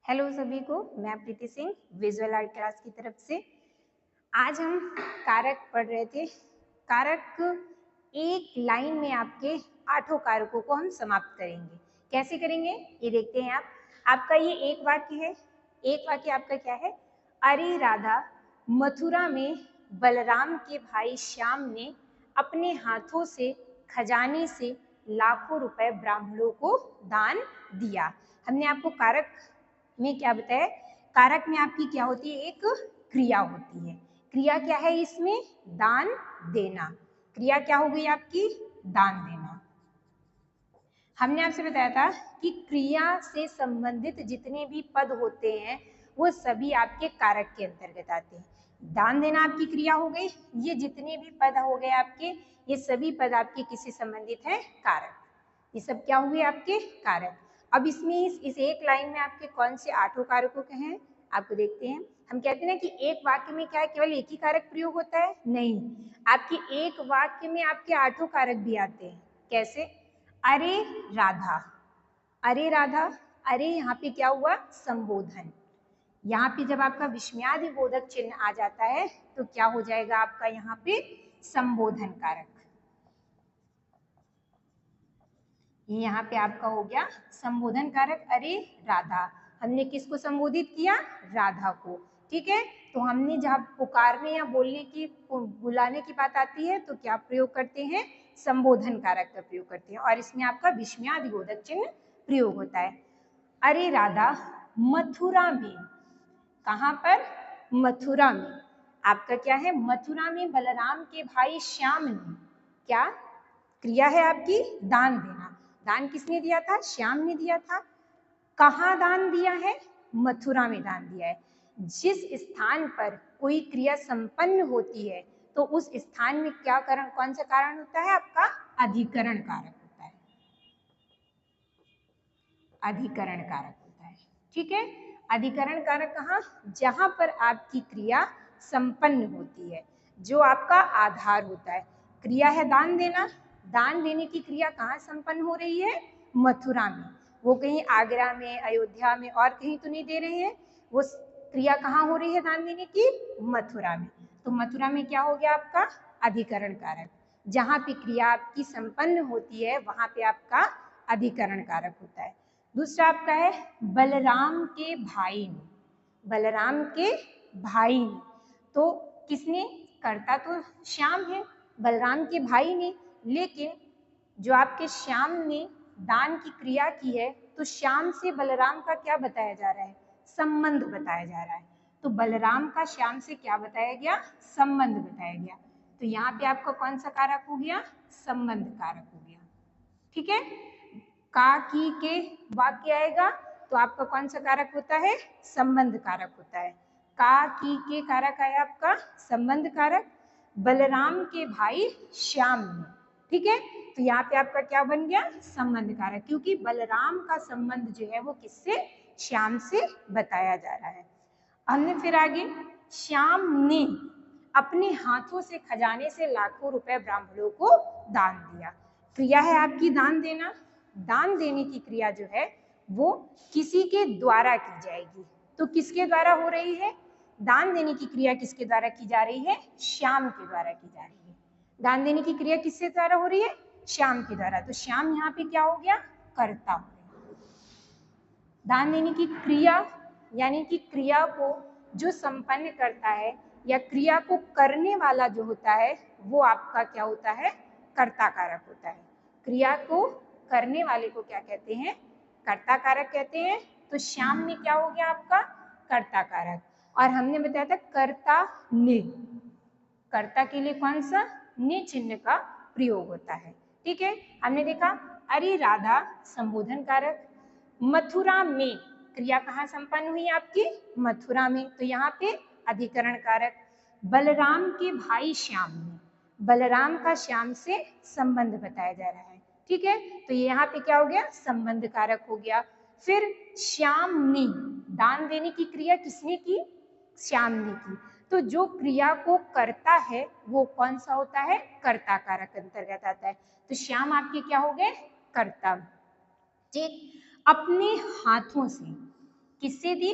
Hello सभी को, मैं प्रीति सिंह विजुअल आर्ट क्लास की तरफ से। आज हम कारक पढ़ रहे थे। कारक एक लाइन में आपके 8 कारकों को हम समाप्त करेंगे। कैसे करेंगे ये देखते हैं आप। आपका ये एक वाक्य है। एक वाक्य आपका क्या है? अरे राधा, मथुरा में बलराम के भाई श्याम ने अपने हाथों से खजाने से लाखों रुपए ब्राह्मणों को दान दिया। हमने आपको कारक में क्या बताया? कारक में आपकी क्या होती है? एक क्रिया होती है। क्रिया क्या है इसमें? दान देना। क्रिया क्या हो गई आपकी? दान देना। हमने आपसे बताया था कि क्रिया से संबंधित जितने भी पद होते हैं वो सभी आपके कारक के अंतर्गत आते हैं। दान देना आपकी क्रिया हो गई। ये जितने भी पद हो गए आपके, ये सभी पद आपके किससे संबंधित हैं? कारक। ये सब क्या हुए? आपके कारक। अब इसमें इस एक लाइन में आपके कौन से 8 कारकों के हैं आपको देखते हैं। हम कहते हैं ना कि एक वाक्य में क्या है, केवल एक ही कारक प्रयोग होता है? नहीं, आपके एक वाक्य में आपके 8 कारक भी आते हैं। कैसे? अरे राधा, अरे राधा, अरे यहाँ पे क्या हुआ? संबोधन। यहाँ पे जब आपका विस्मयादि बोधक चिन्ह आ जाता है तो क्या हो जाएगा आपका? यहाँ पे संबोधन कारक। ये यहाँ पे आपका हो गया संबोधन कारक। अरे राधा, हमने किसको संबोधित किया? राधा को। ठीक है, तो हमने जब पुकारने या बोलने की बुलाने की बात आती है तो क्या प्रयोग करते हैं? संबोधन कारक का प्रयोग करते हैं, और इसमें आपका विस्मयादिबोधक चिन्ह प्रयोग होता है। अरे राधा, मथुरा में। कहाँ पर? मथुरा में। आपका क्या है? मथुरा में बलराम के भाई श्याम ने क्या क्रिया है आपकी? दान देना। दान किसने दिया था? श्याम ने दिया था। कहाँ दान दिया है? मथुरा में दान दिया है। जिस स्थान पर कोई क्रिया संपन्न होती है तो उस स्थान में क्या कारण, कौन सा कारण होता है आपका? अधिकरण कारक होता है। अधिकरण कारक होता है। ठीक है, अधिकरण कारक कहाँ? जहां पर आपकी क्रिया संपन्न होती है, जो आपका आधार होता है। क्रिया है दान देना। दान देने की क्रिया कहाँ संपन्न हो रही है? मथुरा में। वो कहीं आगरा में, अयोध्या में और कहीं तो नहीं दे रहे हैं। वो क्रिया कहाँ हो रही है दान देने की? मथुरा में। तो मथुरा में क्या हो गया आपका? अधिकरण कारक। जहां पे क्रिया आपकी संपन्न होती है वहां पे आपका अधिकरण कारक होता है। दूसरा आपका है बलराम के भाई ने। बलराम के भाई ने, तो किसने? करता तो श्याम है, बलराम के भाई ने। लेकिन जो आपके श्याम ने दान की क्रिया की है तो श्याम से बलराम का क्या बताया जा रहा है? संबंध बताया जा रहा है। तो बलराम का श्याम से क्या बताया गया? संबंध बताया गया। तो यहाँ पे आपका कौन सा कारक हो गया? संबंध कारक हो गया। ठीक है, का की के वाक्य आएगा तो आपका कौन सा कारक होता है? संबंध कारक होता है। का की के कारक आया आपका संबंध कारक। बलराम के भाई श्याम ने। ठीक है, तो यहाँ पे आपका क्या बन गया? संबंध कारक, क्योंकि बलराम का संबंध जो है वो किससे? श्याम से बताया जा रहा है। हमने फिर आगे, श्याम ने अपने हाथों से खजाने से लाखों रुपए ब्राह्मणों को दान दिया। क्रिया है आपकी दान देना। दान देने की क्रिया जो है वो किसी के द्वारा की जाएगी। तो किसके द्वारा हो रही है? दान देने की क्रिया किसके द्वारा की जा रही है? श्याम के द्वारा की जा रही है। दान देने की क्रिया किसके द्वारा हो रही है? श्याम के द्वारा। तो श्याम यहाँ पे क्या हो गया? कर्ता हो गया। दान देने की क्रिया यानी कि क्रिया को जो संपन्न करता है या क्रिया को करने वाला जो होता है वो आपका क्या होता है? कर्ता कारक होता है। क्रिया को करने वाले को क्या कहते हैं? कर्ता कारक कहते हैं। तो श्याम में क्या हो गया आपका? कर्ता कारक। और हमने बताया था कर्ता ने, कर्ता के लिए कौन सा? ने चिन्ह का प्रयोग होता है। ठीक है, हमने देखा अरे राधा संबोधन कारक। मथुरा में क्रिया कहाँ संपन्न हुई आपकी? मथुरा में, तो यहाँ पे अधिकरण कारक। बलराम के भाई श्याम में, बलराम का श्याम से संबंध बताया जा रहा है। ठीक है, तो यहाँ पे क्या हो गया? संबंध कारक हो गया। फिर श्याम ने दान देने की क्रिया किसने की? श्याम ने की। तो जो क्रिया को करता है वो कौन सा होता है? कर्ता कारक अंतर्गत आता है। तो श्याम आपके क्या हो गए? कर्ता। ठीक, अपने हाथों से, किससे दी?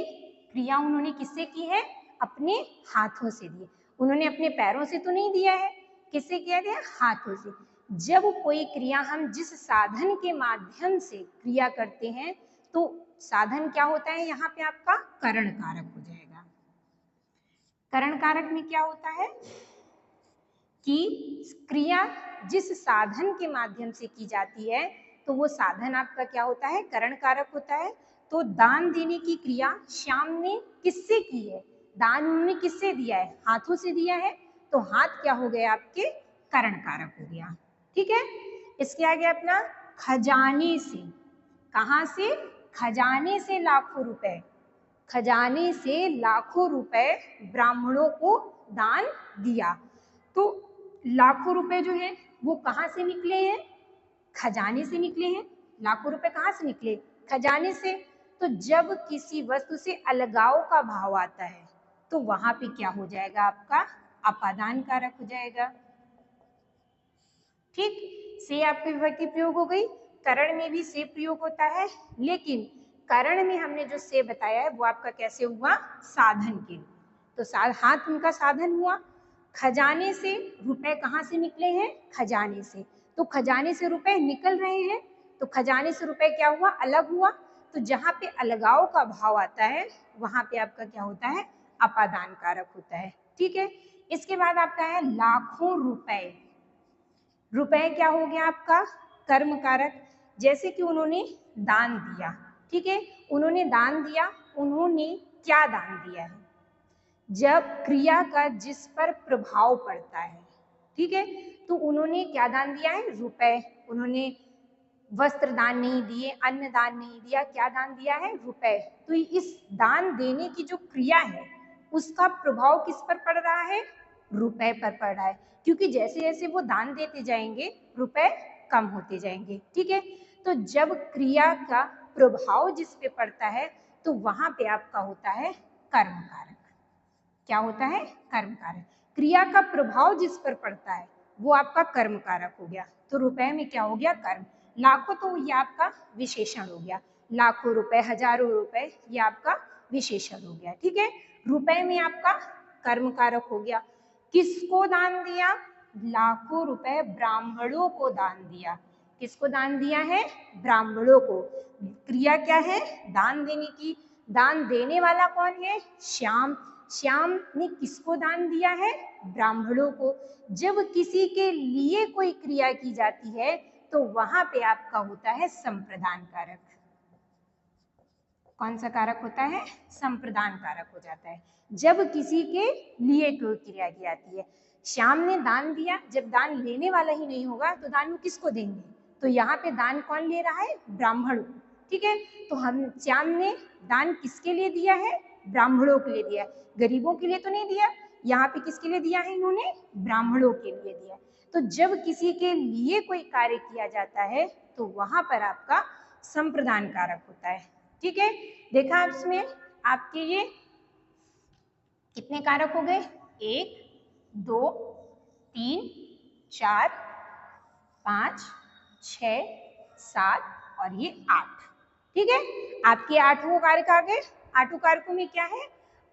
क्रिया उन्होंने किससे की है? अपने हाथों से दी। उन्होंने अपने पैरों से तो नहीं दिया है, किससे किया गया? हाथों से। जब कोई क्रिया हम जिस साधन के माध्यम से क्रिया करते हैं तो साधन क्या होता है? यहाँ पे आपका करण कारक हो जाएगा। करण कारक में क्या होता है कि क्रिया जिस साधन के माध्यम से की जाती है तो वो साधन आपका क्या होता है? करण कारक होता है। तो दान देने की क्रिया श्याम ने किससे की है? दान उन्होंने किससे दिया है? हाथों से दिया है। तो हाथ क्या हो गया आपके? करण कारक हो गया। ठीक है, इसके आगे अपना खजाने से। कहां से? खजाने से लाखों रुपए। खजाने से लाखों रुपए ब्राह्मणों को दान दिया। तो लाखों रुपए जो है वो कहाँ से निकले हैं? खजाने से निकले हैं। लाखों रुपए कहाँ से निकले? खजाने से। तो जब किसी वस्तु से अलगाव का भाव आता है तो वहां पे क्या हो जाएगा? आपका अपादान कारक हो जाएगा। ठीक, से आपकी विभक्ति प्रयोग हो गई। करण में भी से प्रयोग होता है, लेकिन करण में हमने जो से बताया है वो आपका कैसे हुआ? साधन के लिए। तो हाथ उनका साधन हुआ। खजाने से रुपए कहाँ से निकले हैं? खजाने से। तो खजाने से रुपए निकल रहे हैं तो खजाने से रुपए क्या हुआ? अलग हुआ। तो जहां पे अलगाव का भाव आता है वहां पे आपका क्या होता है? अपादान कारक होता है। ठीक है, इसके बाद आपका है लाखों रुपए। रुपए क्या हो गया आपका? कर्म कारक। जैसे कि उन्होंने दान दिया। ठीक है, उन्होंने दान दिया। उन्होंने क्या दान दिया है? जब क्रिया का जिस पर प्रभाव पड़ता है, ठीक है, तो उन्होंने क्या दान दिया है? रुपए। उन्होंने वस्त्र दान नहीं दिए, अन्न दान नहीं दिया, क्या दान दिया है? रुपए। तो इस दान देने की जो क्रिया है उसका प्रभाव किस पर पड़ रहा है? रुपए पर पड़ रहा है, क्योंकि जैसे जैसे वो दान देते जाएंगे रुपए कम होते जाएंगे। ठीक है, तो जब क्रिया का प्रभाव जिस पे पड़ता है तो वहां पे आपका होता है कर्म कारक। क्या होता है? कर्म कारक। क्रिया का प्रभाव जिस पर पड़ता है वो आपका कर्म कारक हो गया। तो रुपए में क्या हो गया? कर्म। लाखों तो ये आपका विशेषण हो गया। लाखों रुपए, हजारों रुपए, ये आपका विशेषण हो गया। ठीक है, रुपए में आपका कर्म कारक हो गया। किसको दान दिया? लाखों रुपए ब्राह्मणों को दान दिया। किसको दान दिया है? ब्राह्मणों को। क्रिया क्या है? दान देने की। दान देने वाला कौन है? श्याम। श्याम ने किसको दान दिया है? ब्राह्मणों को। जब किसी के लिए कोई क्रिया की जाती है तो वहां पे आपका होता है संप्रदान कारक। कौन सा कारक होता है? संप्रदान कारक हो जाता है जब किसी के लिए कोई क्रिया की जाती है। श्याम ने दान दिया, जब दान लेने वाला ही नहीं होगा तो दान वो किसको देंगे? तो यहाँ पे दान कौन ले रहा है? ब्राह्मण। ठीक है, तो हम श्याम ने दान किसके लिए दिया है? ब्राह्मणों के लिए दिया। गरीबों के लिए तो नहीं दिया। यहाँ पे किसके लिए दिया है? इन्होंने ब्राह्मणों के लिए दिया। तो जब किसी के लिए कोई कार्य किया जाता है तो वहां पर आपका संप्रदान कारक होता है। ठीक है, देखा आप इसमें आपके ये कितने कारक हो गए? 1 2 3 4 5 6 7 और ये 8। ठीक है, आपके 8 कारक आ गए। 8 कारकों में क्या है?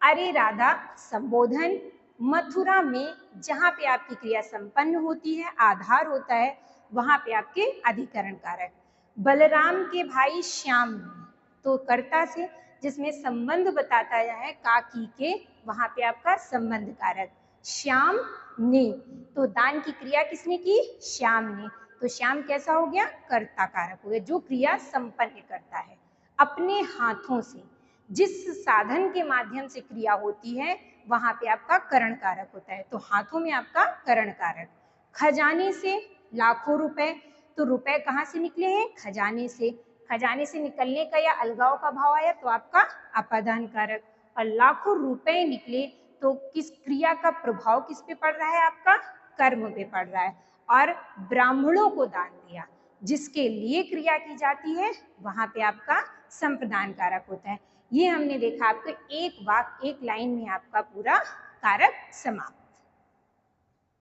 अरे राधा संबोधन, मथुरा में जहां पे आपकी क्रिया संपन्न होती है, आधार होता है, वहां पे आपके अधिकरण कारक। बलराम के भाई श्याम ने, तो कर्ता से जिसमें संबंध बताता है काकी के, वहां पे आपका संबंध कारक। श्याम ने, तो दान की क्रिया किसने की? श्याम ने। तो श्याम कैसा हो गया? कर्ता कारक हो गया, जो क्रिया संपन्न करता है। अपने हाथों से जिस साधन के माध्यम से क्रिया होती है वहां पे आपका करण कारक होता है। तो हाथों में आपका करण कारक। खजाने से लाखों रुपए, तो रुपए कहाँ से निकले हैं? खजाने से। खजाने से निकलने का या अलगाव का भाव आया तो आपका अपादान कारक। और लाखों रुपए निकले तो किस क्रिया का प्रभाव किस पे पड़ रहा है? आपका कर्म पे पड़ रहा है। और ब्राह्मणों को दान दिया, जिसके लिए क्रिया की जाती है वहां पे आपका संप्रदान कारक होता है। ये हमने देखा आपको एक वाक्य एक लाइन में आपका पूरा कारक समाप्त।